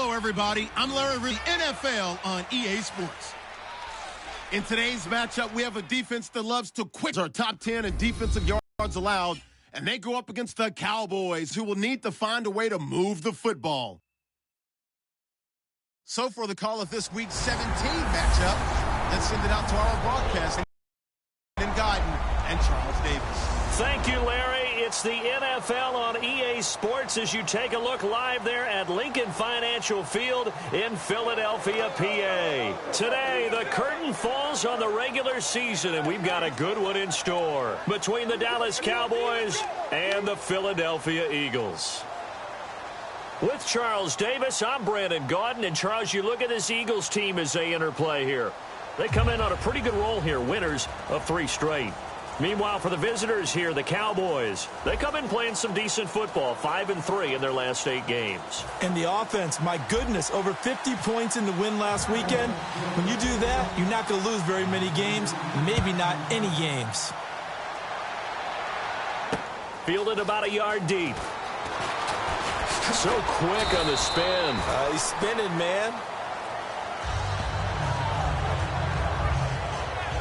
Hello, everybody. I'm Larry Reed, NFL on EA Sports. In today's matchup, we have a defense that loves to quit our top 10 in defensive yards allowed, and they go up against the Cowboys, who will need to find a way to move the football. So for the call of this week's 17 matchup, let's send it out to our broadcasting and Guyton and Charles Davis. Thank you, Larry. It's the NFL on EA Sports as you take a look live there at Lincoln Financial Field in Philadelphia, PA. Today, the curtain falls on the regular season, and we've got a good one in store between the Dallas Cowboys and the Philadelphia Eagles. With Charles Davis, I'm Brandon Gauden. And, Charles, you look at this Eagles team as they interplay here. They come in on a pretty good roll here, winners of 3 straight. Meanwhile, for the visitors here, the Cowboys, they come in playing some decent football, 5-3 in their last 8 games. And the offense, my goodness, over 50 points in the win last weekend. When you do that, you're not going to lose very many games, maybe not any games. Fielded about a yard deep. So quick on the spin. He's spinning, man.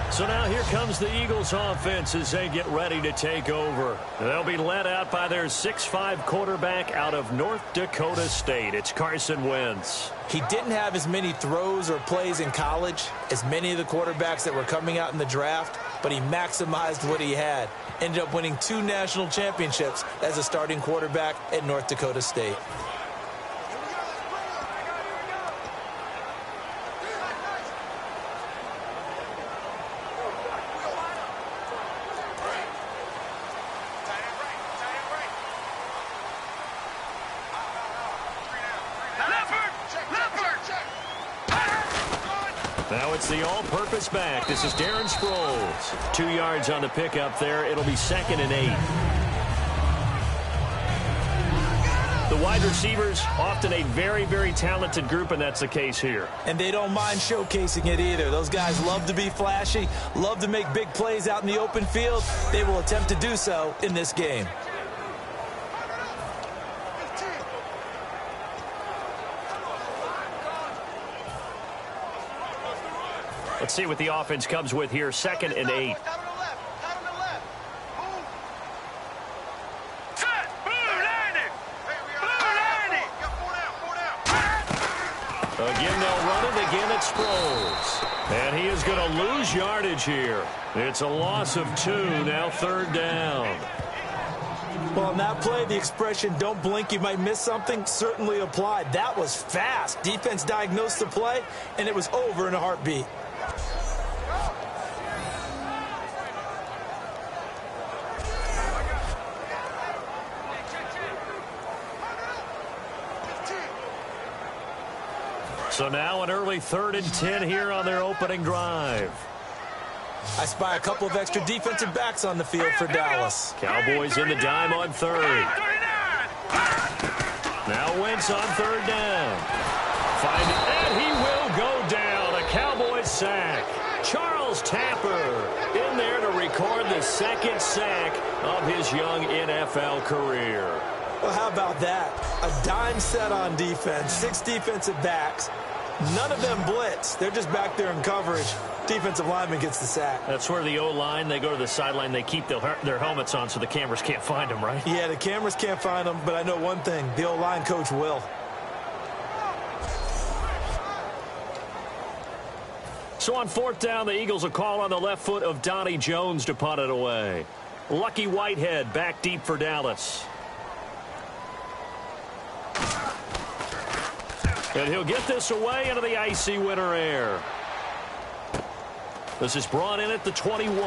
So now here comes the Eagles offense as they get ready to take over. They'll be led out by their 6'5" quarterback out of North Dakota State. It's Carson Wentz. He didn't have as many throws or plays in college as many of the quarterbacks that were coming out in the draft, but he maximized what he had. Ended up winning 2 national championships as a starting quarterback at North Dakota State. Now it's the all-purpose back. This is Darren Sproles. 2 yards on the pickup there. It'll be 2nd and 8. The wide receivers, often a very, very talented group, and that's the case here. And they don't mind showcasing it either. Those guys love to be flashy, love to make big plays out in the open field. They will attempt to do so in this game. Let's see what the offense comes with here. 2nd and 8. Again, they'll run it. Again, it's Sproles. And he is going to lose yardage here. It's a loss of 2. Now 3rd down. Well, on that play, the expression, don't blink, you might miss something, certainly applied. That was fast. Defense diagnosed the play, and it was over in a heartbeat. So now an early 3rd and 10 here on their opening drive. I spy a couple of extra defensive backs on the field for Dallas. Cowboys in the dime on 3rd. Now Wentz on 3rd down. And he will go down. A Cowboys sack. Charles Tapper in there to record the 2nd sack of his young NFL career. Well, how about that? A dime set on defense, 6 defensive backs. None of them blitz. They're just back there in coverage. Defensive lineman gets the sack. That's where the O-line, they go to the sideline, they keep their helmets on so the cameras can't find them, right? Yeah, the cameras can't find them, but I know one thing. The O-line coach will. So on 4th down, the Eagles will call on the left foot of Donnie Jones to punt it away. Lucky Whitehead back deep for Dallas. And he'll get this away into the icy winter air. This is brought in at the 21.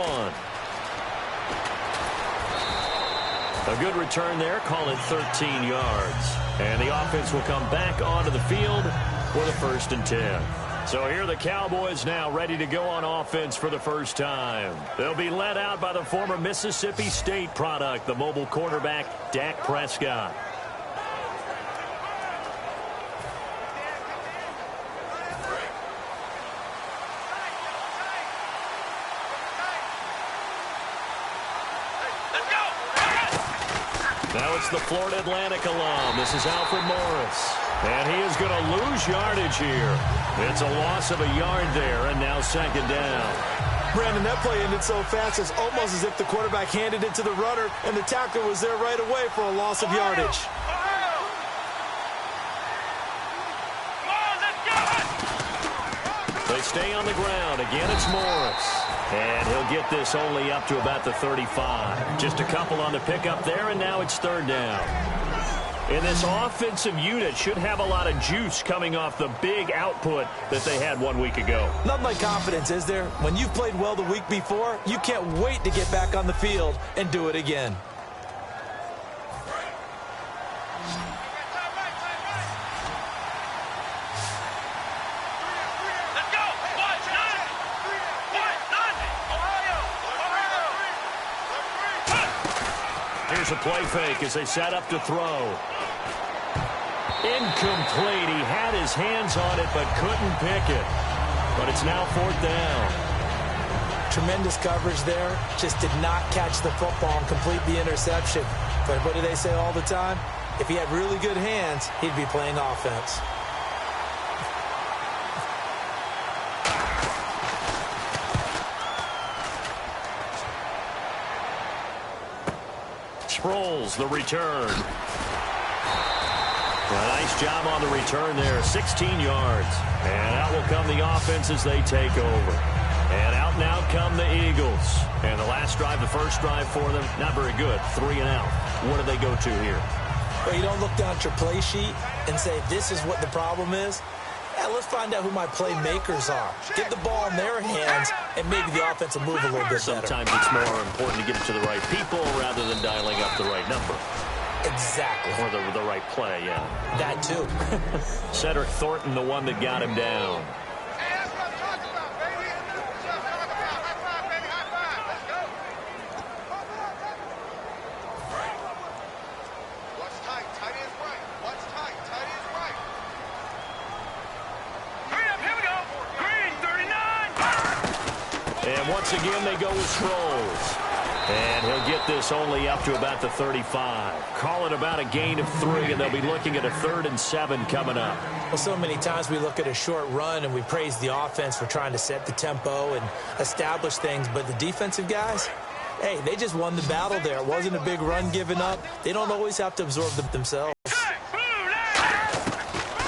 A good return there, call it 13 yards. And the offense will come back onto the field for the 1st and 10. So here are the Cowboys now ready to go on offense for the first time. They'll be led out by the former Mississippi State product, the mobile quarterback, Dak Prescott. Now it's the Florida Atlantic alum. This is Alfred Morris. And he is going to lose yardage here. It's a loss of a yard there, and now second down. Brandon, that play ended so fast, it's almost as if the quarterback handed it to the runner, and the tackler was there right away for a loss of yardage. They stay on the ground. Again, it's Morris. And he'll get this only up to about the 35. Just a couple on the pickup there, and now it's third down. And this offensive unit should have a lot of juice coming off the big output that they had 1 week ago. Nothing like confidence, is there? When you've played well the week before, you can't wait to get back on the field and do it again. Here's a play fake as they set up to throw. Incomplete. He had his hands on it but couldn't pick it. But it's now fourth down. Tremendous coverage there. Just did not catch the football and complete the interception. But what do they say all the time? If he had really good hands, he'd be playing offense. Sproles, the return. A nice job on the return there, 16 yards. And out will come the offense as they take over. And out now come the Eagles. And the last drive, the first drive for them, not very good, 3 and out. What do they go to here? Well, you don't look down at your play sheet and say, this is what the problem is. Yeah, let's find out who my playmakers are. Get the ball in their hands, and maybe the offense will move a little bit better. Sometimes it's more important to get it to the right people rather than dialing up the right number. Exactly. Or the right play, yeah. That too. Cedric Thornton, the one that got him down. And once again, they go with Sproles. And he'll get this only up to about the 35. Call it about a gain of 3, and they'll be looking at a 3rd and 7 coming up. Well, so many times we look at a short run and we praise the offense for trying to set the tempo and establish things, but the defensive guys, hey, they just won the battle there. It wasn't a big run given up. They don't always have to absorb them themselves.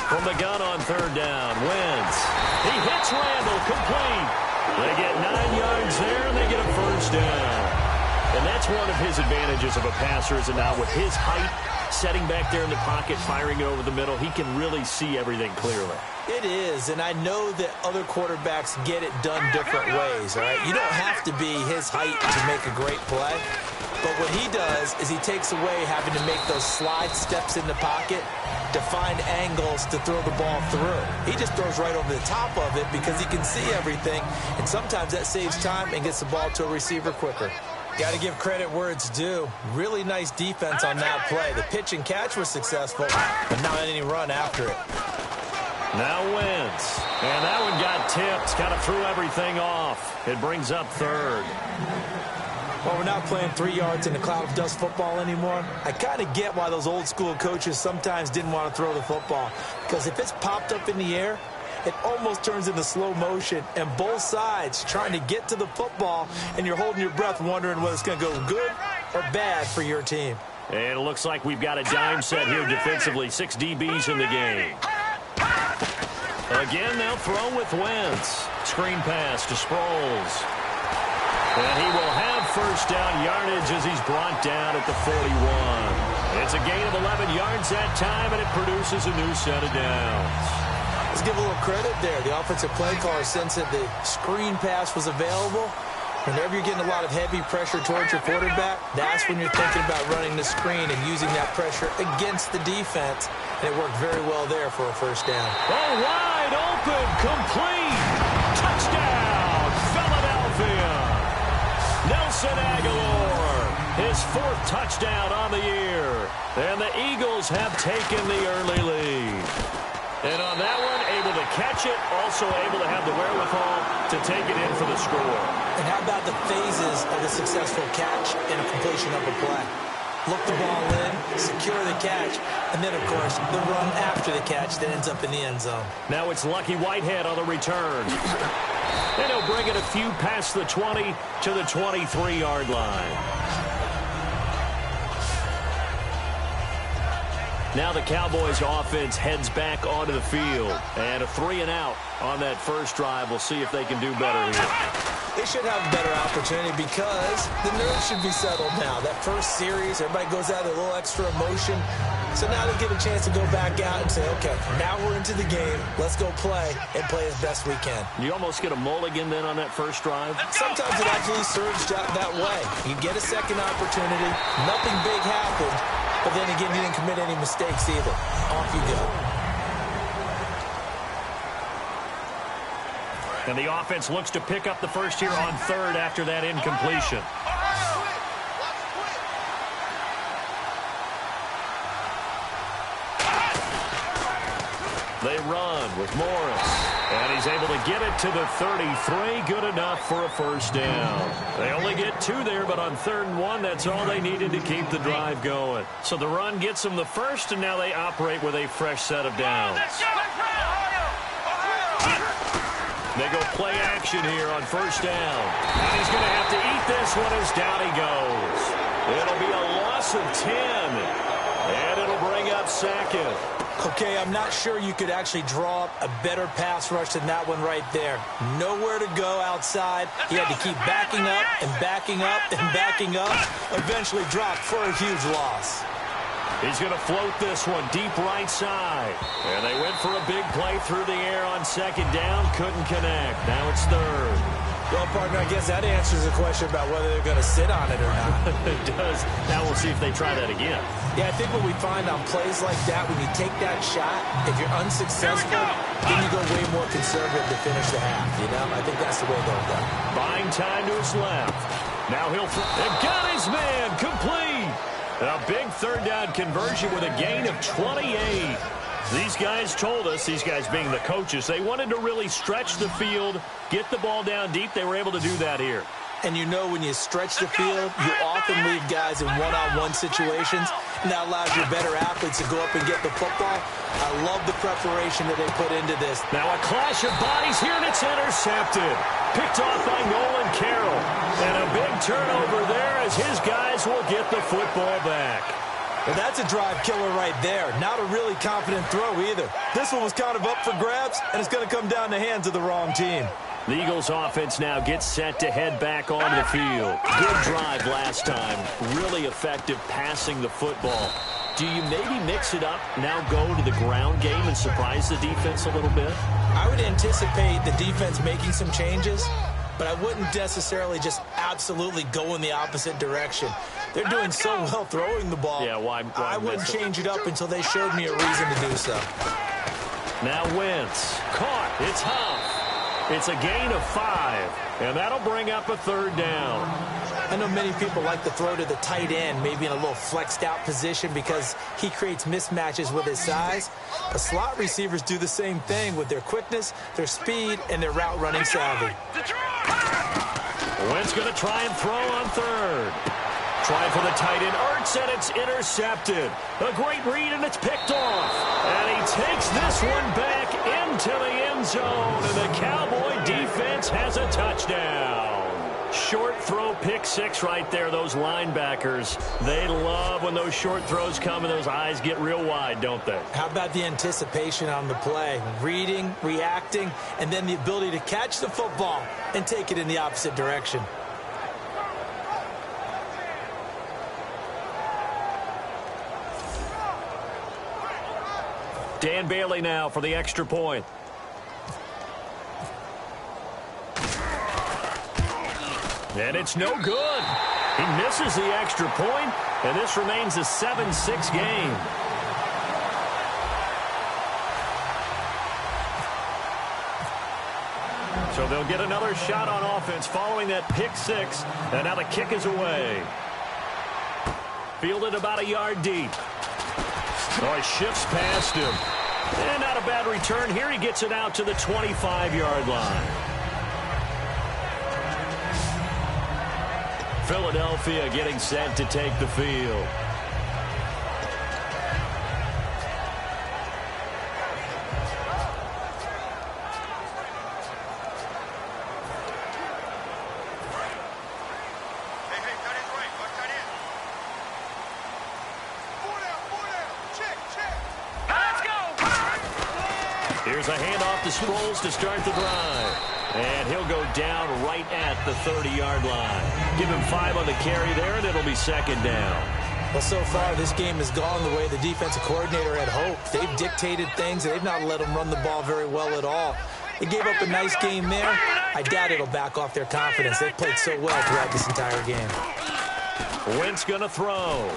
From the gun on 3rd down, Wentz. He hits Randall, complete. They get 9 yards there, and they get a first down. And that's one of his advantages of a passer, is now with his height, setting back there in the pocket, firing it over the middle, he can really see everything clearly. It is, and I know that other quarterbacks get it done different ways, all right? You don't have to be his height to make a great play. But what he does is he takes away having to make those slide steps in the pocket to find angles to throw the ball through. He just throws right over the top of it because he can see everything, and sometimes that saves time and gets the ball to a receiver quicker. Got to give credit where it's due. Really nice defense on that play. The pitch and catch was successful, but not any run after it. Now Wentz. And that one got tipped. Kind of threw everything off. It brings up 3rd. Well, we're not playing 3 yards in a cloud of dust football anymore. I kind of get why those old school coaches sometimes didn't want to throw the football. Because if it's popped up in the air, it almost turns into slow motion, and both sides trying to get to the football, and you're holding your breath wondering whether it's going to go good or bad for your team. And it looks like we've got a dime set here defensively. 6 DBs in the game. Again, they'll throw with Wentz. Screen pass to Sproles. And he will have first down yardage as he's brought down at the 41. It's a gain of 11 yards that time, and it produces a new set of downs. Let's give a little credit there. The offensive play caller sensed that the screen pass was available. Whenever you're getting a lot of heavy pressure towards your quarterback, that's when you're thinking about running the screen and using that pressure against the defense. And it worked very well there for a first down. Oh, wide open, complete. Touchdown, Philadelphia. Nelson Aguilar, his 4th touchdown on the year. And the Eagles have taken the early lead. And on that one, able to catch it, also able to have the wherewithal to take it in for the score. And how about the phases of a successful catch and a completion of a play? look the ball in, secure the catch, and then, of course, the run after the catch that ends up in the end zone. Now it's Lucky Whitehead on the return. And he'll bring it a few past the 20 to the 23-yard line. Now the Cowboys offense heads back onto the field. And a 3-and-out on that first drive. We'll see if they can do better here. They should have a better opportunity because the nerves should be settled now. That first series, everybody goes out with a little extra emotion. So now they get a chance to go back out and say, okay, now we're into the game. Let's go play and play as best we can. You almost get a mulligan then on that first drive? Sometimes it actually serves that way. You get a second opportunity. Nothing big happened. But then again, you didn't commit any mistakes either. Off you go. And the offense looks to pick up the first here on third after that incompletion. They run with Morris. And he's able to get it to the 33. Good enough for a first down. They only get 2 there, but on 3rd and 1, that's all they needed to keep the drive going. So the run gets them the first, and now they operate with a fresh set of downs. They go play action here on first down. And he's going to have to eat this one as down he goes. It'll be a loss of 10. And it'll bring up second. Okay, I'm not sure you could actually draw up a better pass rush than that one right there. Nowhere to go outside. He had to keep backing up and backing up and backing up. Eventually dropped for a huge loss. He's going to float this one deep right side. And they went for a big play through the air on second down. Couldn't connect. Now it's third. Well, partner, I guess that answers the question about whether they're going to sit on it or not. It does. Now we'll see if they try that again. Yeah, I think what we find on plays like that, when you take that shot, if you're unsuccessful, then you go way more conservative to finish the half, you know? I think that's the way they'll go. Buying time to his left. Now he'll throw. And got his man complete. A big third down conversion with a gain of 28. These guys told us, these guys being the coaches, they wanted to really stretch the field, get the ball down deep. They were able to do that here. And you know when you stretch the field, you often leave guys in one-on-one situations, and that allows your better athletes to go up and get the football. I love the preparation that they put into this. Now a clash of bodies here, and it's intercepted. Picked off by Nolan Carroll. And a big turnover there as his guys will get the football back. Well, that's a drive killer right there. Not a really confident throw either. This one was kind of up for grabs, and it's going to come down the hands of the wrong team. The Eagles offense now gets set to head back onto the field. Good drive last time. Really effective passing the football. Do you maybe mix it up, now go to the ground game and surprise the defense a little bit? I would anticipate the defense making some changes, but I wouldn't necessarily just absolutely go in the opposite direction. They're doing so well throwing the ball. Yeah, why I wouldn't change it up until they showed me a reason to do so. Now Wentz. Caught. It's Huff. It's a gain of 5, and that'll bring up a third down. I know many people like to throw to the tight end, maybe in a little flexed out position because he creates mismatches with his size. But slot receivers do the same thing with their quickness, their speed, and their route running savvy. Wentz going to try and throw on third. Try for the tight end, Ertz, and it's intercepted. A great read, and it's picked off. And he takes this one back into the end zone, and the Cowboy defense has a touchdown. Short throw, pick 6 right there. Those linebackers, they love when those short throws come and those eyes get real wide, don't they? How about the anticipation on the play? Reading, reacting, and then the ability to catch the football and take it in the opposite direction. Dan Bailey now for the extra point. And it's no good. He misses the extra point, and this remains a 7-6 game. So they'll get another shot on offense following that pick 6, and now the kick is away. Fielded about a yard deep. Oh, he shifts past him. And not a bad return here. He gets it out to the 25-yard line. Philadelphia getting set to take the field. Here's a handoff to Sproles to start the drive. And he'll go down right at the 30-yard line. Give him 5 on the carry there, and it'll be second down. Well, so far, this game has gone the way the defensive coordinator had hoped. They've dictated things. They've not let them run the ball very well at all. They gave up a nice game there. I doubt it'll back off their confidence. They've played so well throughout this entire game. Wentz going to throw.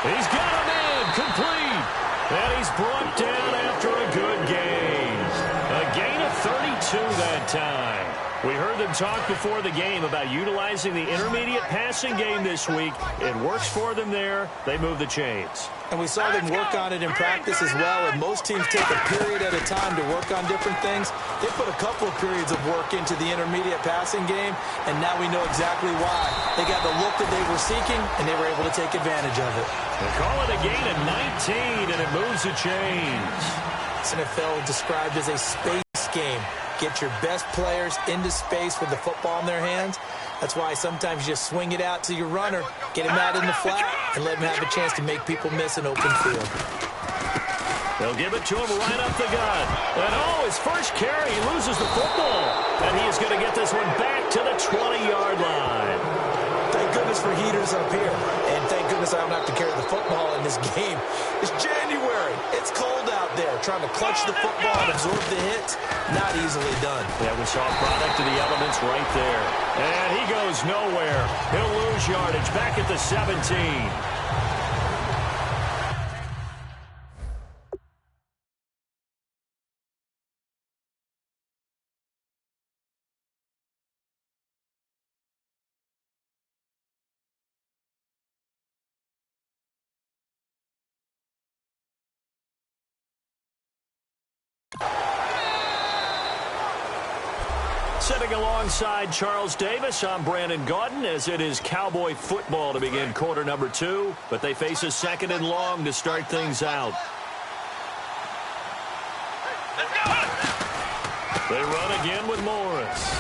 He's got him in, complete. And he's brought down after a good gain. A gain of 32 that time. We heard them talk before the game about utilizing the intermediate passing game this week. It works for them there. They move the chains. And we saw them work on it in practice as well, and most teams take a period at a time to work on different things. They put a couple of periods of work into the intermediate passing game, and now we know exactly why. They got the look that they were seeking, and they were able to take advantage of it. They call it a gain of 19, and it moves the chains. This NFL described as a space game. Get your best players into space with the football in their hands. That's why sometimes you just swing it out to your runner, get him out in the flat, and let him have a chance to make people miss an open field. They'll give it to him right up the gut. And his first carry, he loses the football. And he is going to get this one back to the 20-yard line. Thank goodness for heaters up here. And thank goodness I don't have to carry the football in this game. It's January. It's cold out there. Trying to clutch the football and absorb the hits, not easily done. Yeah, we saw a product of the elements right there. And he goes nowhere. He'll lose yardage back at the 17. Sitting alongside Charles Davis, I'm Brandon Gaudin, as it is Cowboy football to begin quarter number 2. But they face a 2nd and long to start things out. They run again with Morris.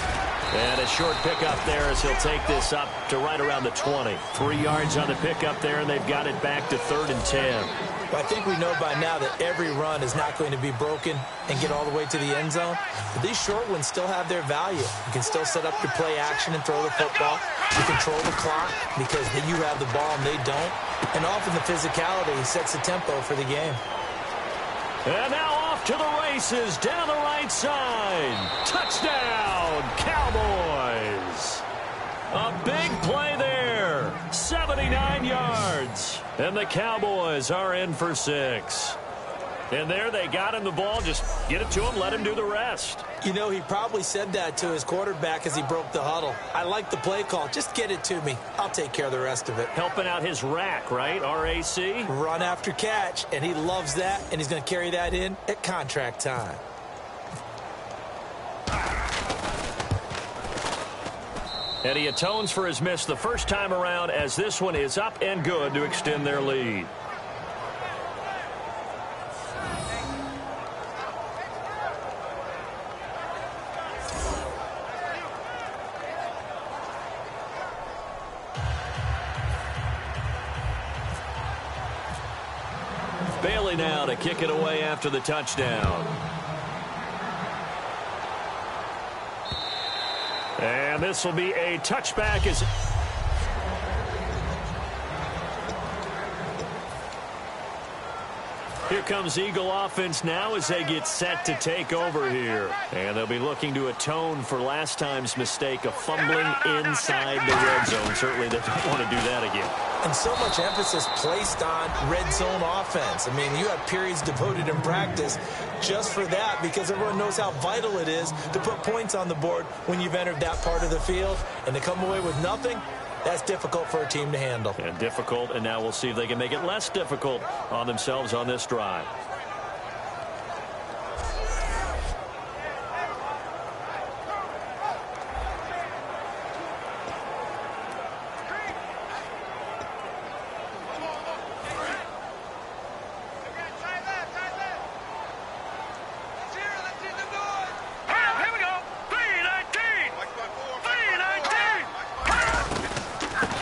And a short pickup there as he'll take this up to right around the 20. 3 yards on the pickup there, and they've got it back to 3rd and 10. Well, I think we know by now that every run is not going to be broken and get all the way to the end zone. But these short ones still have their value. You can still set up your play action and throw the football. You control the clock because you have the ball and they don't. And often the physicality sets the tempo for the game. And now off to the races down the right side. Touchdown, Cowboys. A big play there. 79 yards. And the Cowboys are in for 6. And there they got him the ball. Just get it to him, let him do the rest. You know, he probably said that to his quarterback as he broke the huddle. I like the play call. Just get it to me. I'll take care of the rest of it. Helping out his rack, right? RAC? Run after catch, and he loves that, and he's going to carry that in at contract time. And he atones for his miss the first time around, as this one is up and good to extend their lead. Bailey now to kick it away after the touchdown. And this will be a touchback as here comes Eagle offense now as they get set to take over here. And they'll be looking to atone for last time's mistake of fumbling inside the red zone. Certainly they don't want to do that again. And so much emphasis placed on red zone offense. I mean, you have periods devoted in practice just for that because everyone knows how vital it is to put points on the board when you've entered that part of the field. And to come away with nothing, that's difficult for a team to handle. And difficult, and now we'll see if they can make it less difficult on themselves on this drive.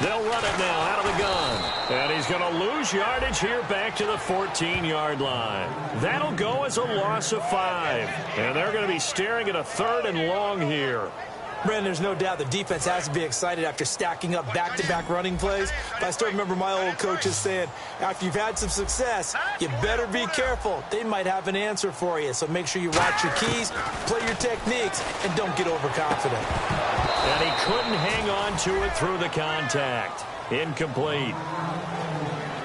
They'll run it now out of the gun. And he's going to lose yardage here back to the 14-yard line. That'll go as a loss of 5. And they're going to be staring at a 3rd and long here. Brandon, there's no doubt the defense has to be excited after stacking up back-to-back running plays. But I still remember my old coaches saying, after you've had some success, you better be careful. They might have an answer for you. So make sure you watch your keys, play your techniques, and don't get overconfident. And he couldn't hang on to it through the contact. Incomplete.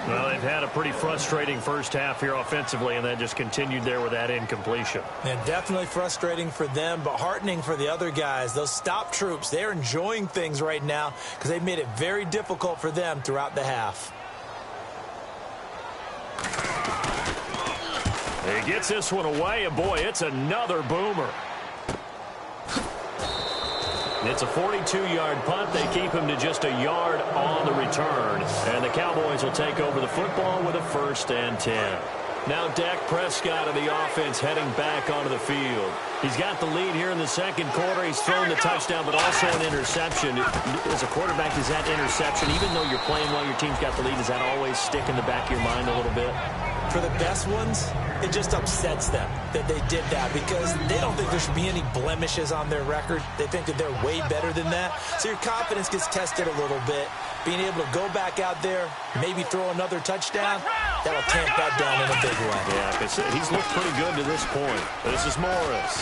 Well, they've had a pretty frustrating first half here offensively, and then just continued there with that incompletion. And definitely frustrating for them, but heartening for the other guys. Those stop troops, they're enjoying things right now because they've made it very difficult for them throughout the half. He gets this one away, and boy, it's another boomer. It's a 42-yard punt. They keep him to just a yard on the return. And the Cowboys will take over the football with a 1st and 10. Now Dak Prescott of the offense heading back onto the field. He's got the lead here in the second quarter. He's thrown the touchdown, but also an interception. As a quarterback, is that interception, even though you're playing while your team's got the lead, does that always stick in the back of your mind a little bit? For the best ones, it just upsets them that they did that because they don't think there should be any blemishes on their record. They think that they're way better than that. So your confidence gets tested a little bit. Being able to go back out there, maybe throw another touchdown, that'll tamp that down in a big way. Yeah, because he's looked pretty good to this point. This is Morris.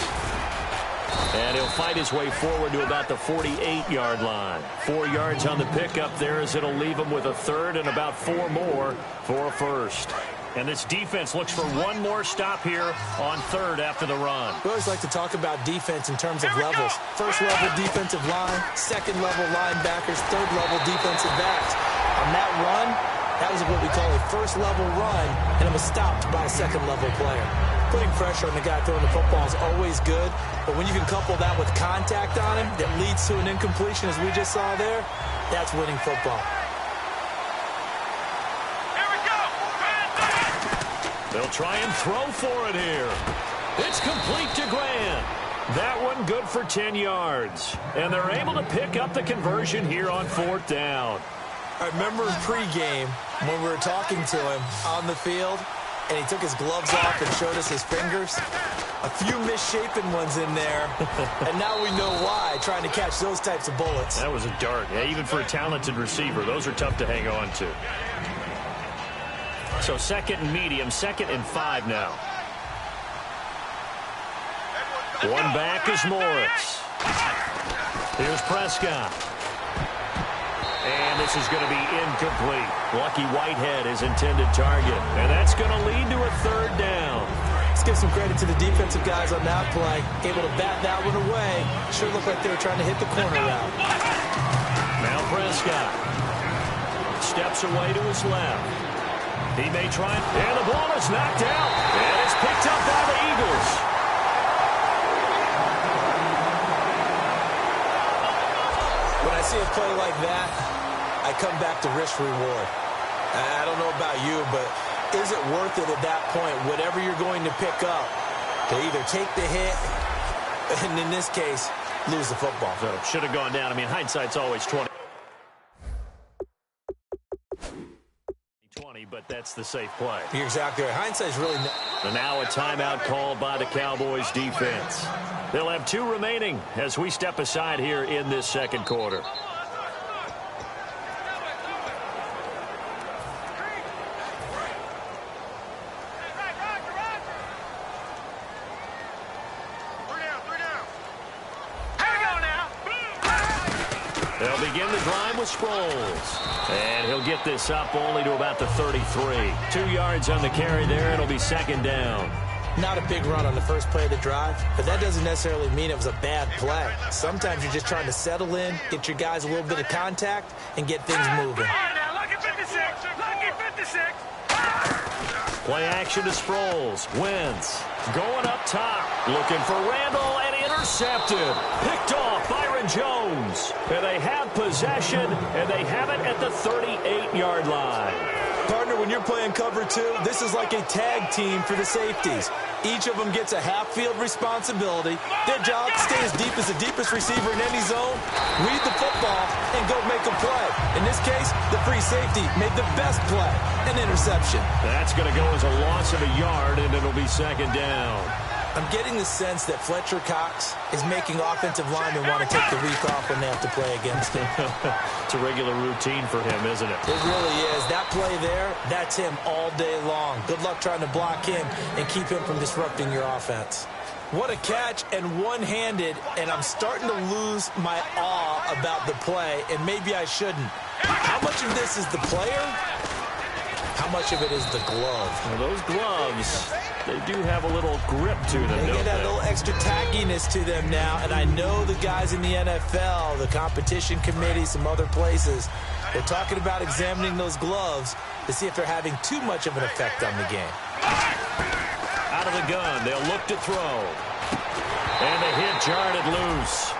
And he'll fight his way forward to about the 48-yard line. 4 yards on the pickup there as it'll leave him with a 3rd and about 4 more for a 1st. And this defense looks for one more stop here on 3rd after the run. We always like to talk about defense in terms of levels. 1st level defensive line, 2nd level linebackers, 3rd level defensive backs. On that run, that was what we call a 1st level run, and it was stopped by a 2nd level player. Putting pressure on the guy throwing the football is always good, but when you can couple that with contact on him that leads to an incompletion, as we just saw there, that's winning football. They'll try and throw for it here. It's complete to Grant. That one good for 10 yards. And they're able to pick up the conversion here on 4th down. I remember pregame when we were talking to him on the field, and he took his gloves off and showed us his fingers. A few misshapen ones in there, and now we know why, trying to catch those types of bullets. That was a dart. Yeah, even for a talented receiver, those are tough to hang on to. So 2nd and medium, 2nd and 5 now. One back is Morris. Here's Prescott. And this is going to be incomplete. Lucky Whitehead is intended target. And that's going to lead to a 3rd down. Let's give some credit to the defensive guys on that play. Able to bat that one away. Sure looked like they were trying to hit the corner route. Now Prescott steps away to his left. He may try, and the ball is knocked out. And it's picked up by the Eagles. When I see a play like that, I come back to risk-reward. I don't know about you, but is it worth it at that point, whatever you're going to pick up, to either take the hit, and in this case, lose the football? So it should have gone down. I mean, hindsight's always 20. But that's the safe play. You're exactly right. Hindsight's really... And now a timeout called by the Cowboys defense. They'll have 2 remaining as we step aside here in this second quarter. They'll begin the drive with Sproles. And he'll get this up only to about the 33. 2 yards on the carry there. It'll be 2nd down. Not a big run on the first play of the drive, but that doesn't necessarily mean it was a bad play. Sometimes you're just trying to settle in, get your guys a little bit of contact, and get things moving. Lucky 56! Lucky 56! Play action to Sproles. Wentz going up top. Looking for Randall and intercepted. Picked off Byron Jones. And they have possession, and they have it at the 38-yard line. Partner, when you're playing cover 2, this is like a tag team for the safeties. Each of them gets a half-field responsibility. Their job, stay as deep as the deepest receiver in any zone, read the football, and go make a play. In this case, the free safety made the best play, an interception. That's going to go as a loss of a yard, and it'll be second down. I'm getting the sense that Fletcher Cox is making offensive linemen want to take the week off when they have to play against him. It's a regular routine for him, isn't it? It really is. That play there, that's him all day long. Good luck trying to block him and keep him from disrupting your offense. What a catch, and one-handed, and I'm starting to lose my awe about the play, and maybe I shouldn't. How much of this is the player? How much of it is the glove? Well, those gloves, they do have a little grip to them, They don't get that they? little extra tackiness to them now, and I know the guys in the NFL, the competition committee, some other places, they're talking about examining those gloves to see if they're having too much of an effect on the game. Out of the gun, they'll look to throw. And the hit jarred it loose.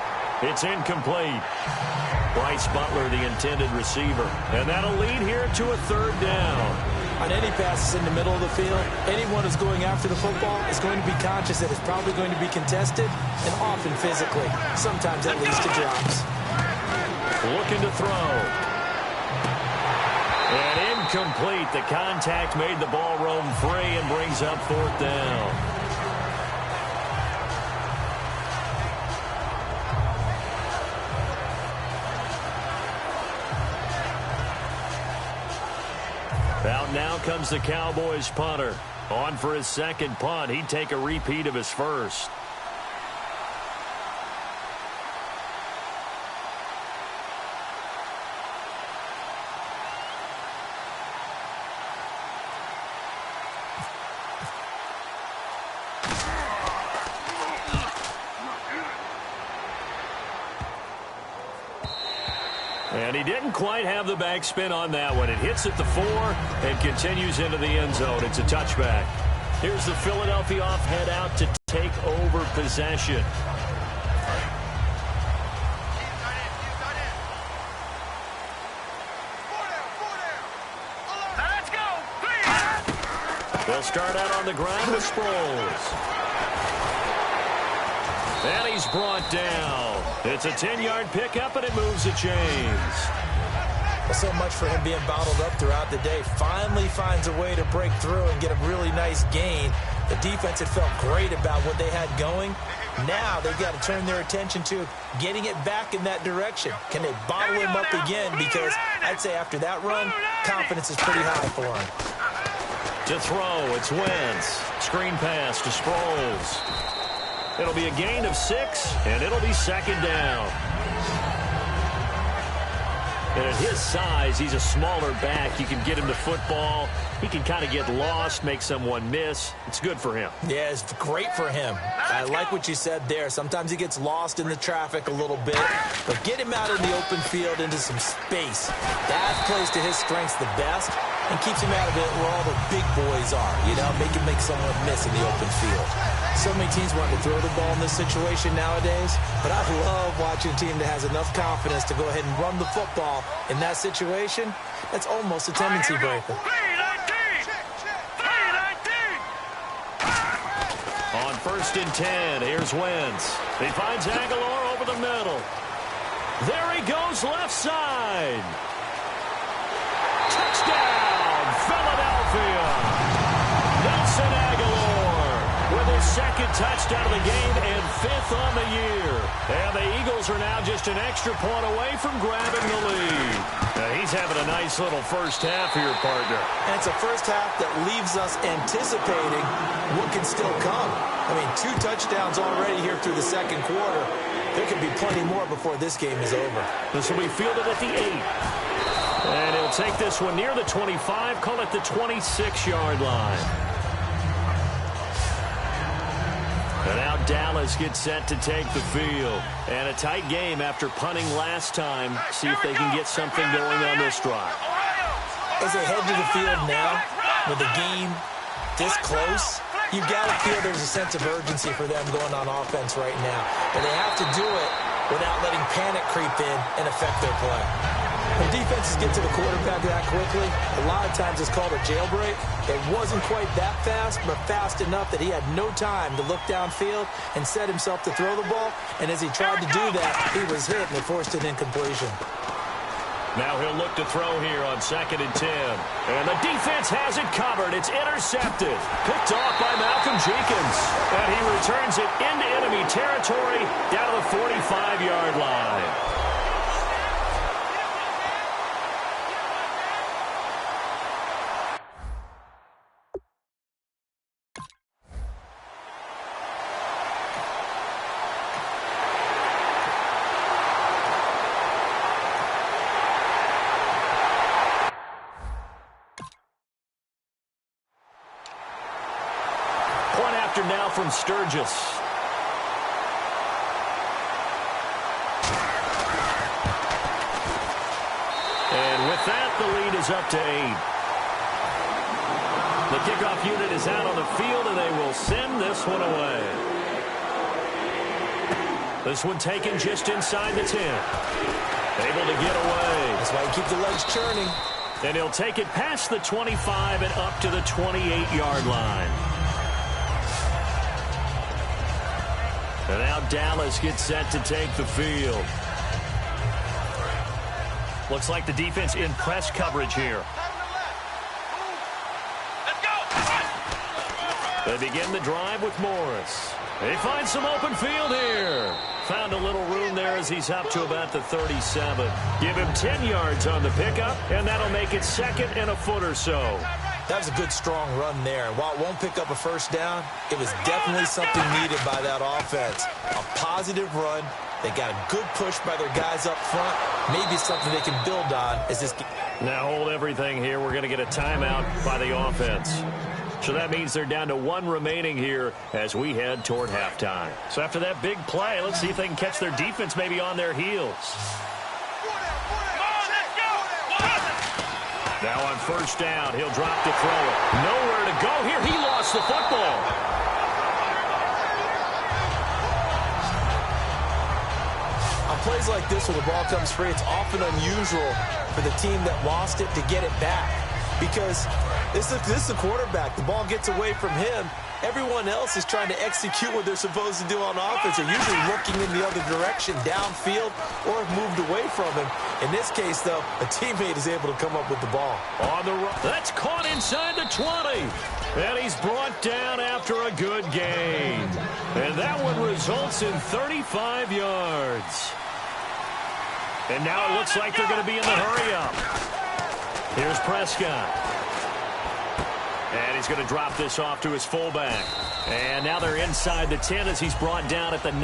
It's incomplete. Bryce Butler, the intended receiver. And that'll lead here to a third down. On any passes in the middle of the field, anyone who's going after the football is going to be conscious that it's probably going to be contested, and often physically. Sometimes that leads to drops. Looking to throw. And incomplete. The contact made the ball roam free and brings up fourth down. Out now comes the Cowboys punter. On for his second punt. He'd take a repeat of his first. And he didn't quite have the backspin on that one. It hits at the 4 and continues into the end zone. It's a touchback. Here's the Philadelphia off head out to take over possession. Let's go. They'll start out on the ground with Sproles. And he's brought down. It's a 10-yard pickup, and it moves the chains. Well, so much for him being bottled up throughout the day. Finally finds a way to break through and get a really nice gain. The defense had felt great about what they had going. Now they've got to turn their attention to getting it back in that direction. Can they bottle him up again? Because I'd say after that run, confidence is pretty high for him. To throw, it's Wentz. Screen pass to Sproles. It'll be a gain of 6, and it'll be second down. And at his size, he's a smaller back. You can get him to football. He can kind of get lost, make someone miss. It's good for him. Yeah, it's great for him. I like what you said there. Sometimes he gets lost in the traffic a little bit, but get him out in the open field into some space. That plays to his strengths the best and keeps him out of it where all the big boys are, you know, make someone miss in the open field. So many teams want to throw the ball in this situation nowadays, but I love watching a team that has enough confidence to go ahead and run the football in that situation. That's almost a tendency breaker. On 1st and 10, here's Wentz. He finds Aguilar over the middle. There he goes, left side. Touchdown, Philadelphia. Nelson Aguilar with his second touchdown of the game and 5th on the year. And the Eagles are now just an extra point away from grabbing the lead. Now he's having a nice little first half here, partner. And it's a first half that leaves us anticipating what can still come. I mean, 2 touchdowns already here through the second quarter. There could be plenty more before this game is over. This will be fielded at the 8. And he'll take this one near the 25, call it the 26-yard line. And now Dallas gets set to take the field. And a tight game after punting last time. See if they can get something going on this drive. As they head to the field now, with the game this close, you've got to feel there's a sense of urgency for them going on offense right now. But they have to do it without letting panic creep in and affect their play. When defenses get to the quarterback that quickly, a lot of times it's called a jailbreak. It wasn't quite that fast, but fast enough that he had no time to look downfield and set himself to throw the ball. And as he tried to do that, he was hit and it forced an incompletion. Now he'll look to throw here on 2nd and 10. And the defense has it covered. It's intercepted. Picked off by Malcolm Jenkins. And he returns it into enemy territory down to the 45-yard line. Now from Sturgis. And with that, the lead is up to 8. The kickoff unit is out on the field, and they will send this one away. This one taken just inside the 10. Able to get away. That's why you keep the legs churning. And he'll take it past the 25 and up to the 28-yard line. And now Dallas gets set to take the field. Looks like the defense in press coverage here. They begin the drive with Morris. They find some open field here. Found a little room there as he's up to about the 37. Give him 10 yards on the pickup, and that'll make it 2nd and a foot or so. That was a good, strong run there. And while it won't pick up a first down, it was definitely something needed by that offense. A positive run. They got a good push by their guys up front. Maybe something they can build on as this. Now hold everything here. We're going to get a timeout by the offense. So that means they're down to 1 remaining here as we head toward halftime. So after that big play, let's see if they can catch their defense maybe on their heels. Now on first down, he'll drop to throw it. Nowhere to go here. He lost the football. On plays like this where the ball comes free, it's often unusual for the team that lost it to get it back. Because this is the quarterback. The ball gets away from him. Everyone else is trying to execute what they're supposed to do on offense. They're usually looking in the other direction, downfield, or have moved away from him. In this case, though, a teammate is able to come up with the ball. On the run. That's caught inside the 20. And he's brought down after a good gain. And that one results in 35 yards. And now it looks like they're going to be in the hurry-up. Here's Prescott. And he's going to drop this off to his fullback. And now they're inside the 10 as he's brought down at the 9.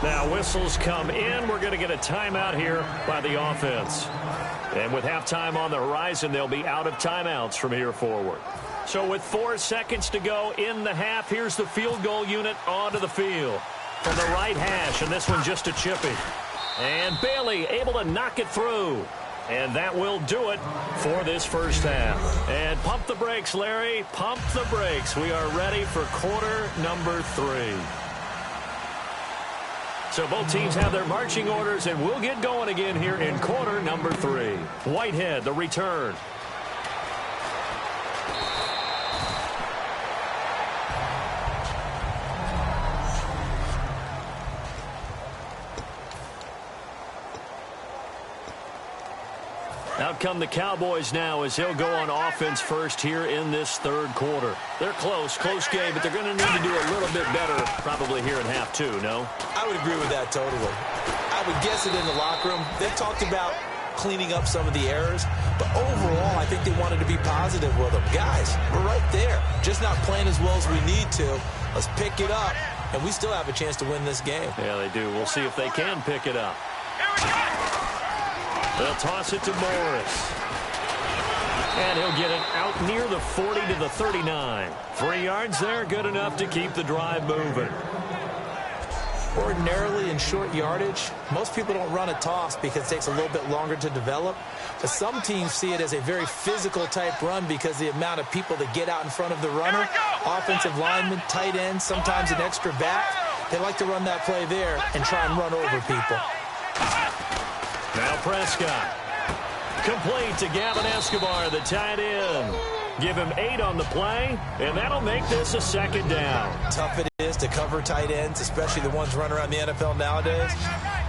Now whistles come in. We're going to get a timeout here by the offense. And with halftime on the horizon, they'll be out of timeouts from here forward. So with 4 seconds to go in the half, here's the field goal unit onto the field. From the right hash, and this one just a chippy. And Bailey able to knock it through. And that will do it for this first half. And pump the brakes, Larry. Pump the brakes. We are ready for quarter number 3. So both teams have their marching orders, and we'll get going again here in quarter number 3. Whitehead, the return. Out come the Cowboys now as he'll go on offense first here in this third quarter. They're close game, but they're going to need to do a little bit better probably here in half 2, no? I would agree with that totally. I would guess it in the locker room. They've talked about cleaning up some of the errors, but overall, I think they wanted to be positive with them. Guys, we're right there. Just not playing as well as we need to. Let's pick it up, and we still have a chance to win this game. Yeah, they do. We'll see if they can pick it up. They'll toss it to Morris. And he'll get it out near the 40 to the 39. 3 yards there, good enough to keep the drive moving. Ordinarily in short yardage, most people don't run a toss because it takes a little bit longer to develop. But some teams see it as a very physical type run because the amount of people that get out in front of the runner, offensive linemen, tight ends, sometimes an extra back. They like to run that play there and try and run over people. Now Prescott. Complete to Gavin Escobar, the tight end. Give him 8 on the play, and that'll make this a second down. Tough it is to cover tight ends, especially the ones running around the NFL nowadays.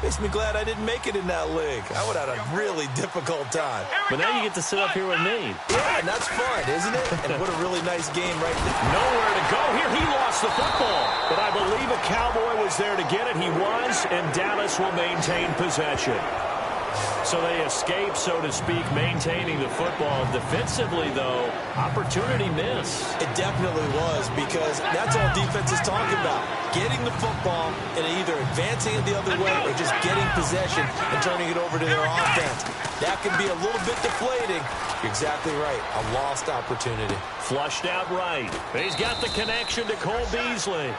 Makes me glad I didn't make it in that league. I would have had a really difficult time. But now you get to sit up here with me. Yeah, and that's fun, isn't it? And what a really nice game right there. Nowhere to go here. He lost the football. But I believe a Cowboy was there to get it. He was, and Dallas will maintain possession. So they escape, so to speak, maintaining the football. Defensively, though, opportunity miss. It definitely was, because that's all defense is talking about. Getting the football and either advancing it the other way or just getting possession and turning it over to their offense. That can be a little bit deflating. You're exactly right. A lost opportunity. Flushed out right. He's got the connection to Cole Beasley.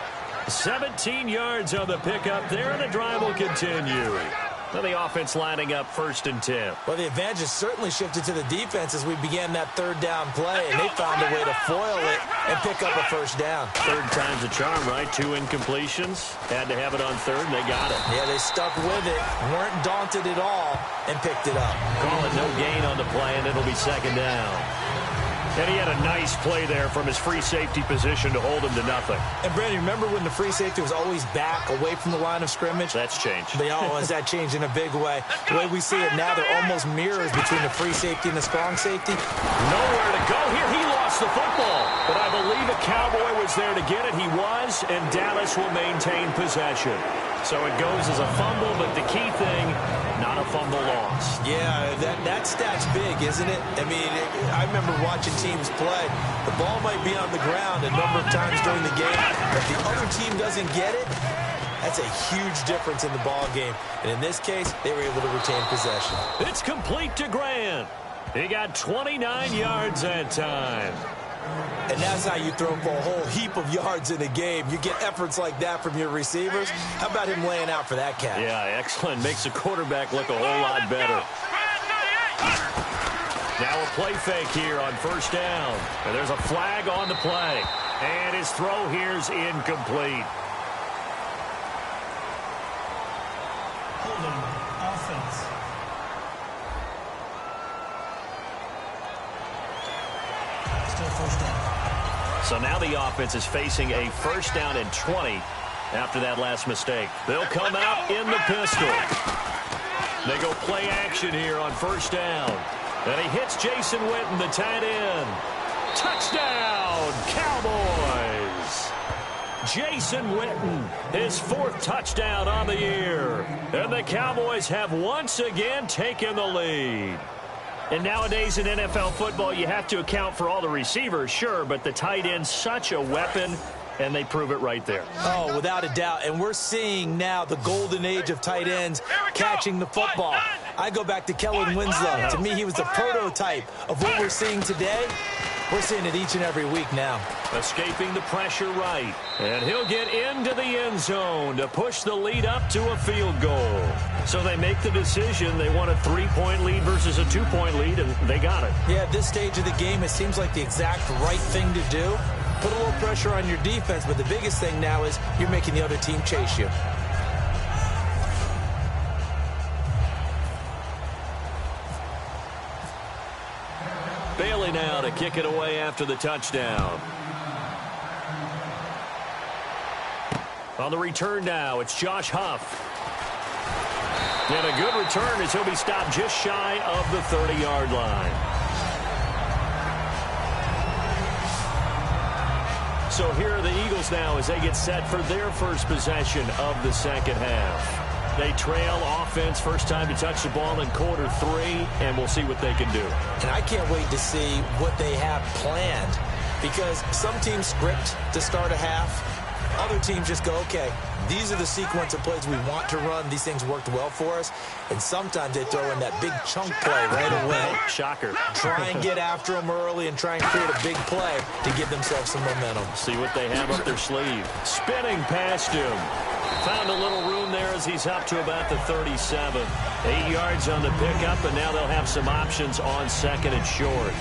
17 yards on the pickup there, and the drive will continue. Now the offense lining up 1st and 10. Well, the advantage has certainly shifted to the defense as we began that 3rd down play, and they found a way to foil it and pick up a 1st down. 3rd time's a charm, right? 2 incompletions. Had to have it on 3rd, and they got it. Yeah, they stuck with it, weren't daunted at all, and picked it up. Call it no gain on the play, and it'll be 2nd down. And he had a nice play there from his free safety position to hold him to nothing. And, Brandon, remember when the free safety was always back, away from the line of scrimmage? That's changed. Has that changed in a big way? The way we see it now, they're almost mirrors between the free safety and the strong safety. Nowhere to go here. He lost the football. But I believe a Cowboy was there to get it. He was, and Dallas will maintain possession. So it goes as a fumble, but the key thing, not a fumble loss. Yeah, that stat's big, isn't it? I mean, I remember watching teams play. The ball might be on the ground a number of times during the game. If the other team doesn't get it, that's a huge difference in the ball game. And in this case, they were able to retain possession. It's complete to Grant. He got 29 yards that time. And that's how you throw for a whole heap of yards in a game. You get efforts like that from your receivers. How about him laying out for that catch? Yeah, excellent. Makes the quarterback look a whole lot better. Now a play fake here on 1st down. And there's a flag on the play. And his throw here's incomplete. Holding offense. Still 1st down. So now the offense is facing a 1st down and 20 after that last mistake. They'll come out in the pistol. They go play action here on 1st down. And he hits Jason Witten, the tight end. Touchdown, Cowboys! Jason Witten, his 4th touchdown on the year. And the Cowboys have once again taken the lead. And nowadays in NFL football, you have to account for all the receivers, sure, but the tight end's such a weapon, and they prove it right there. Oh, without a doubt. And we're seeing now the golden age of tight ends catching the football. I go back to Kellen Winslow. To me, he was the prototype of what we're seeing today. We're seeing it each and every week now. Escaping the pressure right. And he'll get into the end zone to push the lead up to a field goal. So they make the decision. They want a 3-point lead versus a 2-point lead, and they got it. Yeah, at this stage of the game, it seems like the exact right thing to do. Put a little pressure on your defense, but the biggest thing now is you're making the other team chase you. Bailey now to kick it away after the touchdown. On the return now, it's Josh Huff. And a good return as he'll be stopped just shy of the 30-yard line. So here are the Eagles now as they get set for their first possession of the 2nd half. They trail offense, first time to touch the ball in quarter 3, and we'll see what they can do. And I can't wait to see what they have planned, because some teams script to start a half. Other teams just go, okay, these are the sequence of plays we want to run. These things worked well for us. And sometimes they throw in that big chunk play right away. Shocker. Try and get after them early and try and create a big play to give themselves some momentum. See what they have up their sleeve. Spinning past him. Found a little room there as he's up to about the 37. 8 yards on the pickup, and now they'll have some options on 2nd and short.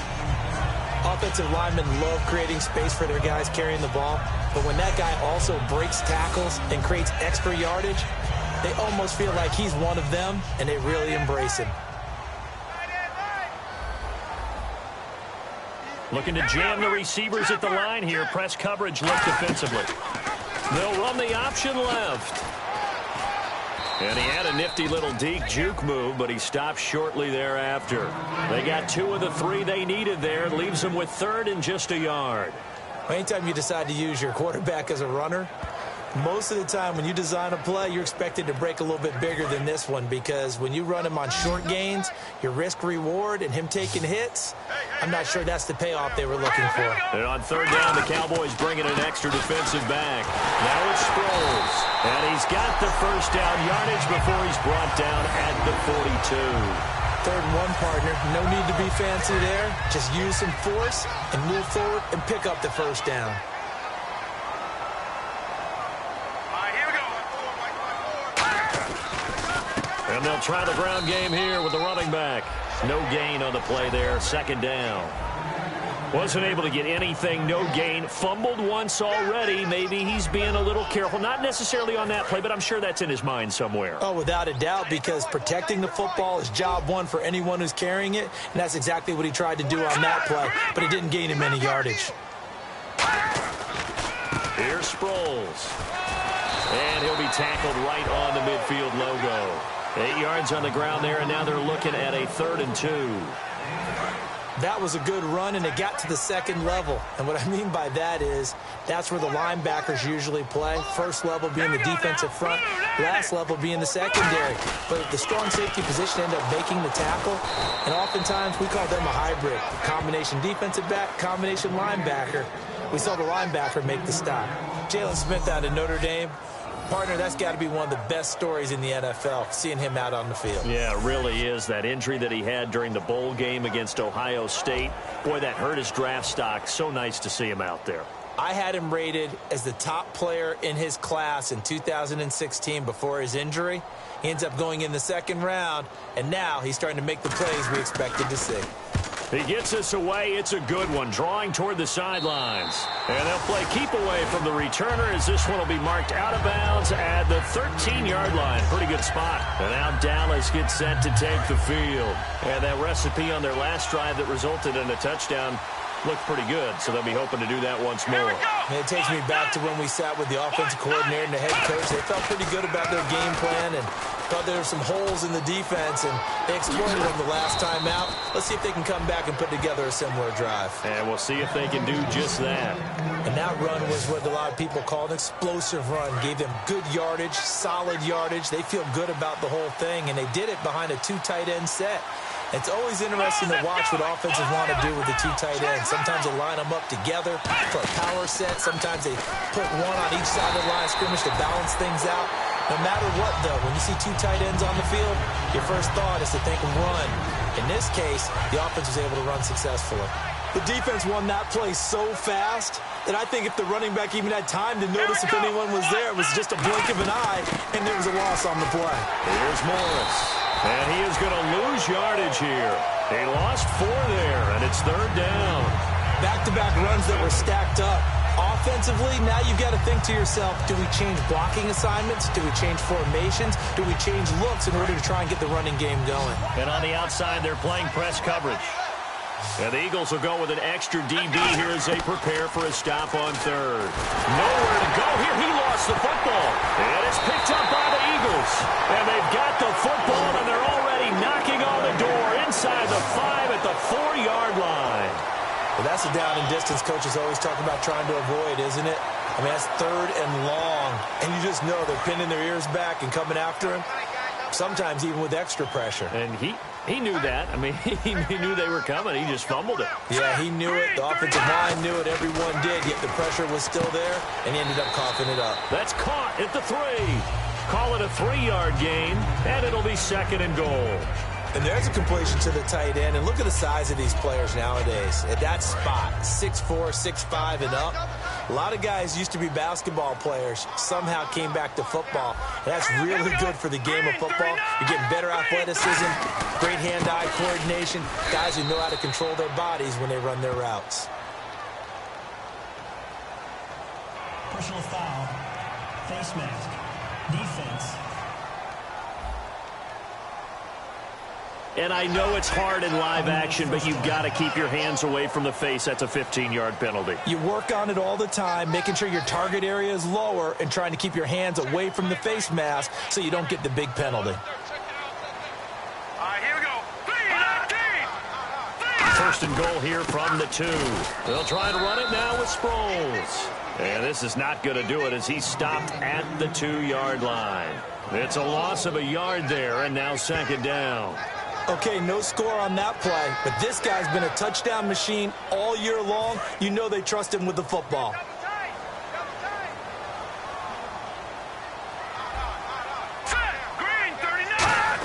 Offensive linemen love creating space for their guys carrying the ball, but when that guy also breaks tackles and creates extra yardage, they almost feel like he's one of them, and they really embrace him. Looking to jam the receivers at the line here. Press coverage look defensively. They'll run the option left. And he had a nifty little deke juke move, but he stopped shortly thereafter. They got 2 of the 3 they needed there. Leaves them with 3rd and just a yard. Anytime you decide to use your quarterback as a runner, most of the time when you design a play, you're expected to break a little bit bigger than this one, because when you run him on short gains, your risk-reward and him taking hits, I'm not sure that's the payoff they were looking for. And on 3rd down, the Cowboys bring in an extra defensive back. Now it's Sproles. And he's got the first down yardage before he's brought down at the 42. 3rd and 1, partner. No need to be fancy there. Just use some force and move forward and pick up the first down. And they'll try the ground game here with the running back. No gain on the play there. 2nd down. Wasn't able to get anything. No gain. Fumbled once already. Maybe he's being a little careful. Not necessarily on that play, but I'm sure that's in his mind somewhere. Oh, without a doubt, because protecting the football is job 1 for anyone who's carrying it, and that's exactly what he tried to do on that play, but it didn't gain him any yardage. Here's Sproles. And he'll be tackled right on the midfield logo. 8 yards on the ground there, and now they're looking at a 3rd and 2. That was a good run, and it got to the 2nd level. And what I mean by that is that's where the linebackers usually play. First level being the defensive front, last level being the secondary. But the strong safety position ended up making the tackle, and oftentimes we call them a hybrid. Combination defensive back, combination linebacker. We saw the linebacker make the stop. Jalen Smith out of Notre Dame. Partner, that's got to be one of the best stories in the NFL, seeing him out on the field. Yeah, it really is. That injury that he had during the bowl game against Ohio State, boy, that hurt his draft stock. So nice to see him out there. I had him rated as the top player in his class in 2016 before his injury. He ends up going in the 2nd round, and now he's starting to make the plays we expected to see. He gets us away. It's a good one, drawing toward the sidelines. And they'll play keep away from the returner, as this one will be marked out of bounds at the 13-yard line. Pretty good spot. And now Dallas gets set to take the field. And that recipe on their last drive that resulted in a touchdown looked pretty good, so they'll be hoping to do that once more. And it takes me back to when we sat with the offensive coordinator and the head coach. They felt pretty good about their game plan and thought there were some holes in the defense, and they exploited them the last time out. Let's see if they can come back and put together a similar drive. And we'll see if they can do just that. And that run was what a lot of people call an explosive run. Gave them good yardage, solid yardage. They feel good about the whole thing, and they did it behind a 2 tight end set. It's always interesting to watch what offenses want to do with the 2 tight ends. Sometimes they line them up together for a power set. Sometimes they put one on each side of the line of scrimmage to balance things out. No matter what, though, when you see 2 tight ends on the field, your first thought is to think run. In this case, the offense was able to run successfully. The defense won that play so fast that I think if the running back even had time to notice if anyone was there, it was just a blink of an eye, and there was a loss on the play. Here's Morris. And he is going to lose yardage here. He lost 4 there, and it's 3rd down. Back-to-back runs that were stacked up. Offensively, now you've got to think to yourself, do we change blocking assignments? Do we change formations? Do we change looks in order to try and get the running game going? And on the outside, they're playing press coverage. And the Eagles will go with an extra DB here as they prepare for a stop on 3rd. Nowhere to go here. He lost the football. And it's picked up by the Eagles. And they've got the football, and they're already knocking on the door inside the 5 at the 4-yard line. Well, that's a down and distance coaches always talk about trying to avoid, isn't it? I mean, that's 3rd and long. And you just know they're pinning their ears back and coming after him, sometimes even with extra pressure. And he knew that. I mean, he knew they were coming. He just fumbled it. Yeah, he knew it. The offensive line knew it. Everyone did, yet the pressure was still there, and he ended up coughing it up. That's caught at the 3. Call it a 3-yard gain, and it'll be 2nd and goal. And there's a completion to the tight end. And look at the size of these players nowadays. At that spot, 6'4", 6'5", and up. A lot of guys used to be basketball players, somehow came back to football. And that's really good for the game of football. You're getting better athleticism, great hand-eye coordination, guys who know how to control their bodies when they run their routes. Personal foul, face mask, defense. And I know it's hard in live action, but you've got to keep your hands away from the face. That's a 15-yard penalty. You work on it all the time, making sure your target area is lower and trying to keep your hands away from the face mask so you don't get the big penalty. All right, here we go. 3-19. First and goal here from the 2. They'll try to run it now with Sproles. And this is not going to do it as he's stopped at the 2-yard line. It's a loss of a yard there, and now second down. Okay, no score on that play, but this guy's been a touchdown machine all year long. You know they trust him with the football. Green, 39.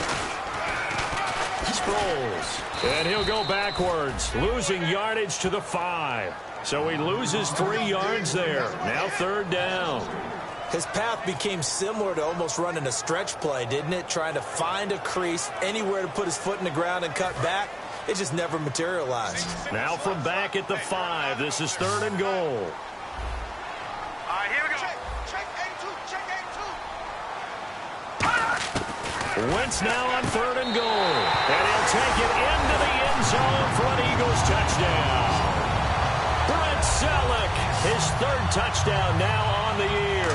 Sproles. And he'll go backwards, losing yardage to the 5. So he loses 3 yards there. Now third down. His path became similar to almost running a stretch play, didn't it? Trying to find a crease, anywhere to put his foot in the ground and cut back. It just never materialized. Now from back at the 5, this is third and goal. All right, here we go. Check A2. Wentz now on third and goal. And he'll take it into the end zone for an Eagles touchdown. Brent Selleck, his third touchdown now on the year.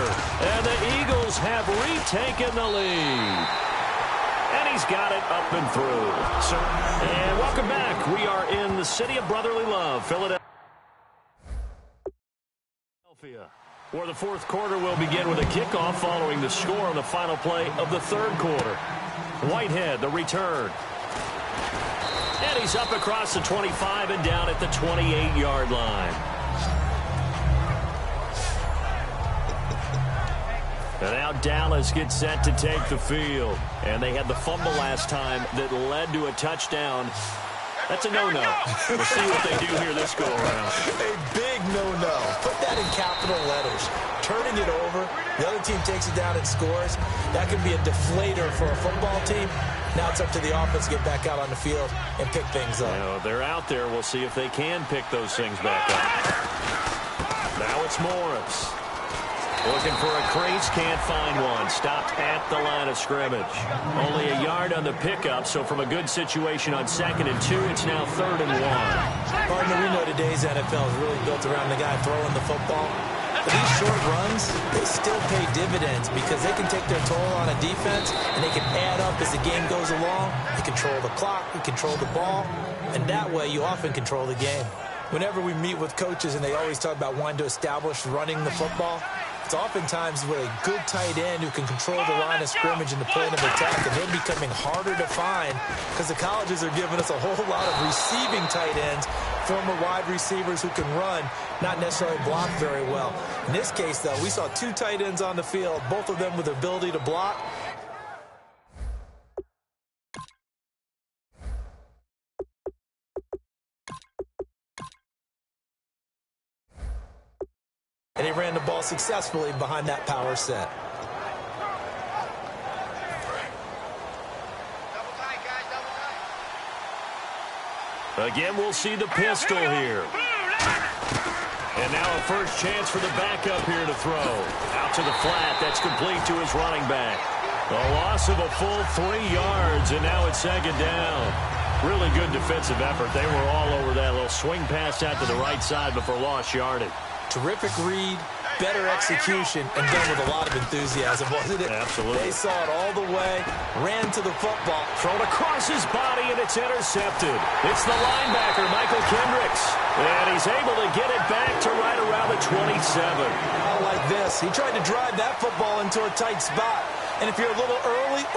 And the Eagles have retaken the lead. And he's got it up and through. And welcome back. We are in the city of brotherly love, Philadelphia. Where the fourth quarter will begin with a kickoff following the score on the final play of the third quarter. Whitehead, the return. And he's up across the 25 and down at the 28-yard line. And now Dallas gets set to take the field. And they had the fumble last time that led to a touchdown. That's a no-no. We'll see what they do here this go-around. A big no-no. Put that in capital letters. Turning it over, the other team takes it down and scores. That could be a deflator for a football team. Now it's up to the offense to get back out on the field and pick things up. You know, they're out there. We'll see if they can pick those things back up. Now it's Morris. Looking for a crease, can't find one. Stopped at the line of scrimmage. Only a yard on the pickup, so from a good situation on 2nd and 2, it's now 3rd and 1. Partner, we know today's NFL is really built around the guy throwing the football. But these short runs, they still pay dividends because they can take their toll on a defense and they can add up as the game goes along. They control the clock, they control the ball, and that way you often control the game. Whenever we meet with coaches and they always talk about wanting to establish running the football, it's oftentimes with a good tight end who can control the line of scrimmage and the point of attack, and they're becoming harder to find because the colleges are giving us a whole lot of receiving tight ends, former wide receivers who can run, not necessarily block very well. In this case, though, we saw 2 tight ends on the field, both of them with the ability to block. And he ran the ball successfully behind that power set. Again, we'll see the pistol here. And now a first chance for the backup here to throw. Out to the flat. That's complete to his running back. A loss of a full 3 yards, and now it's 2nd down. Really good defensive effort. They were all over that little swing pass out to the right side before lost yardage. Terrific read, better execution, and done with a lot of enthusiasm, wasn't it? Absolutely. They saw it all the way, ran to the football. Thrown across his body, and it's intercepted. It's the linebacker, Michael Kendricks. And he's able to get it back to right around the 27. I like this. He tried to drive that football into a tight spot. And if you're a little early...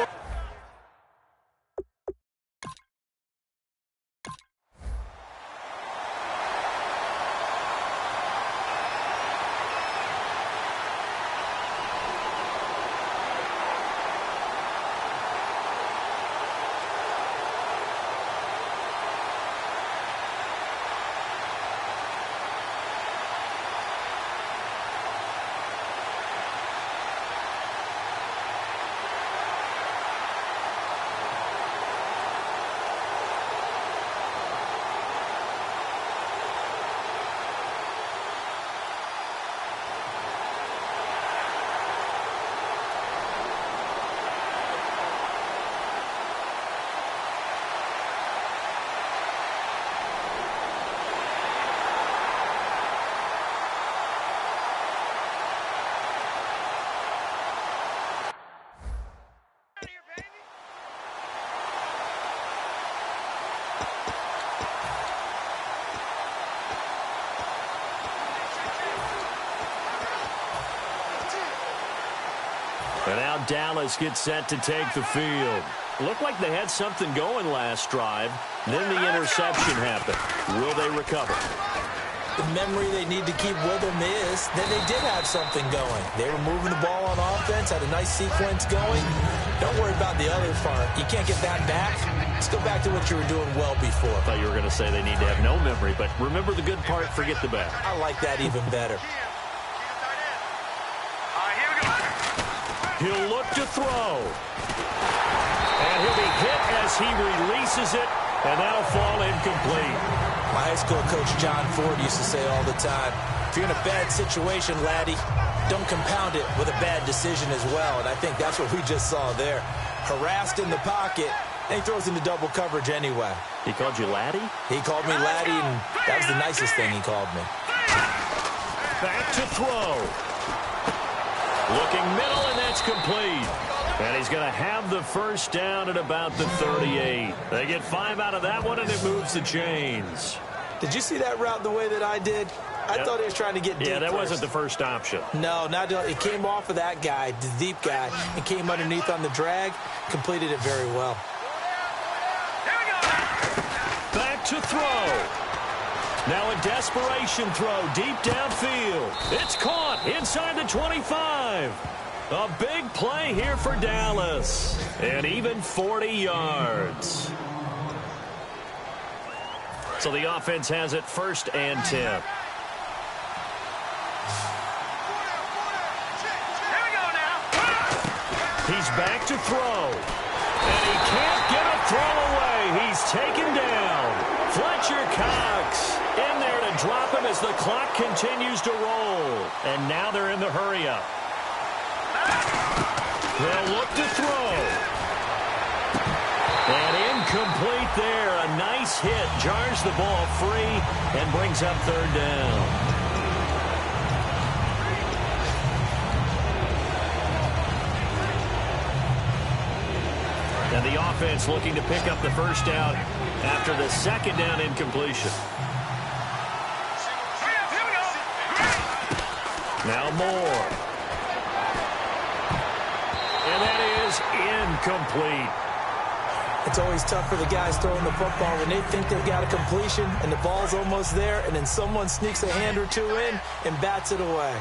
And now Dallas gets set to take the field. Looked like they had something going last drive. Then the interception happened. Will they recover? The memory they need to keep with them is that they did have something going. They were moving the ball on offense, had a nice sequence going. Don't worry about the other part. You can't get that back. Let's go back to what you were doing well before. I thought you were going to say they need to have no memory, but remember the good part, forget the bad. I like that even better. He'll look to throw. And he'll be hit as he releases it, and that'll fall incomplete. My high school coach, John Ford, used to say all the time, if you're in a bad situation, laddie, don't compound it with a bad decision as well. And I think that's what we just saw there. Harassed in the pocket, and he throws into double coverage anyway. He called you laddie? He called me laddie, and that was the nicest thing he called me. Back to throw. Looking middle, and that's complete. And he's going to have the first down at about the 38. They get 5 out of that one, and it moves the chains. Did you see that route the way that I did? I thought he was trying to get deep. Yeah, that first. wasn't the first option. No, not it came off of that guy, the deep guy, and came underneath on the drag, completed it very well. Back to throw. Now a desperation throw deep downfield. It's caught inside the 25. A big play here for Dallas. And even 40 yards. So the offense has it 1st and 10. Here we go now. He's back to throw. And he can't get a throw away. He's taken down. Fletcher Cox in there to drop him as the clock continues to roll. And now they're in the hurry-up. They'll look to throw. And incomplete there. A nice hit. Jars the ball free and brings up 3rd down. And the offense looking to pick up the first down after the 2nd down incompletion. Now Moore. And that is incomplete. It's always tough for the guys throwing the football when they think they've got a completion and the ball's almost there, and then someone sneaks a hand or two in and bats it away.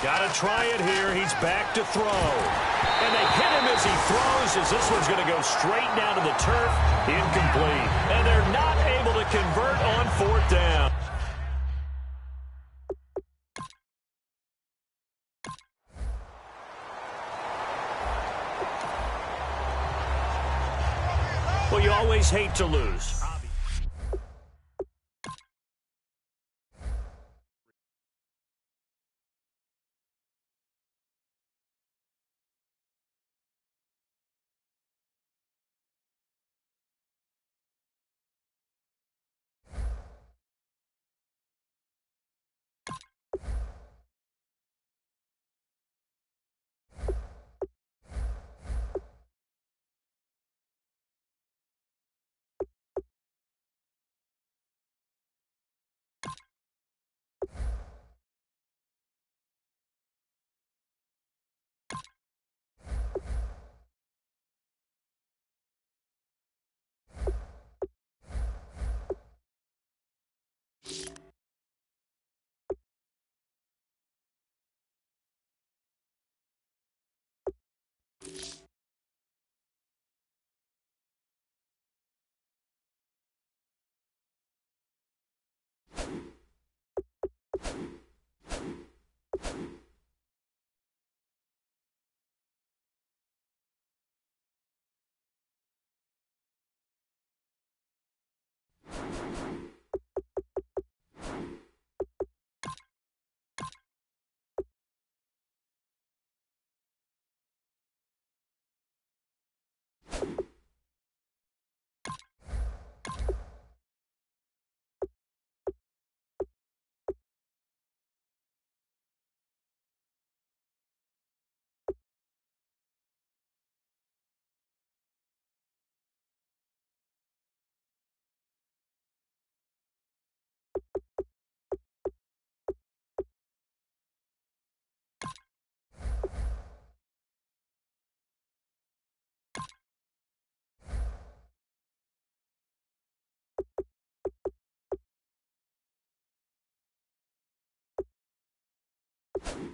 Got to try it here. He's back to throw. And they hit him as he throws, as this one's going to go straight down to the turf. Incomplete. And they're not able to convert on 4th down. Well, you always hate to lose. you.